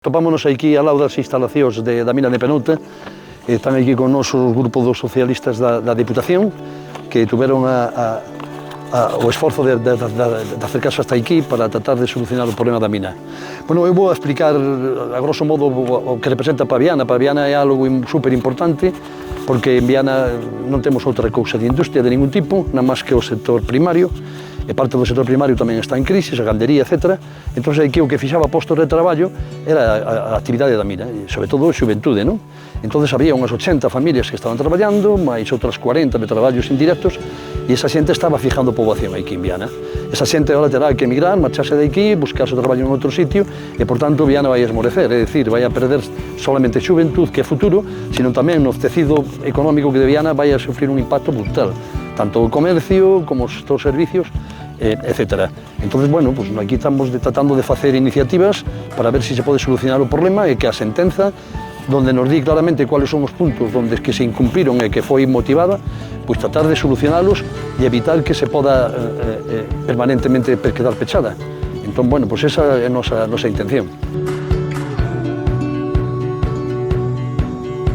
Topámonos aquí ao lado das instalacións da mina de Penouta. Están aquí con nos o grupo dos socialistas da Diputación que tuveron o esforzo de acercarse hasta aquí para tratar de solucionar o problema da mina. Bueno, eu vou explicar a grosso modo o que representa para Viana. Para Viana é algo super importante porque en Viana non temos outra cousa de industria de ningún tipo, nada máis que o sector primario. E parte do sector primario tamén está en crisis, a gandería, etc. Entón, aquí o que fixaba postos de traballo era a actividade da mina, e sobre todo a xuventude, non? Entón, había unhas 80 familias que estaban traballando, máis outras 40 de traballos indirectos, e esa xente estaba fijando poboación aquí en Viana. Esa xente agora terá que emigrar, marcharse de aquí, buscarse traballo en outro sitio, e, por tanto, Viana vai esmorecer, é dicir, vai a perder solamente xuventud, que é futuro, sino tamén no tecido económico que de Viana vai a sufrir un impacto brutal, tanto o comercio como os servicios, etc. Entón, bueno, pues aquí estamos tratando de facer iniciativas para ver se se pode solucionar o problema e que a sentenza, donde nos di claramente cuáles son os puntos donde que se incumpriron e que foi motivada, pues tratar de solucionalos e evitar que se poda permanentemente quedar pechada. Entón, bueno, pues esa é a nosa intención.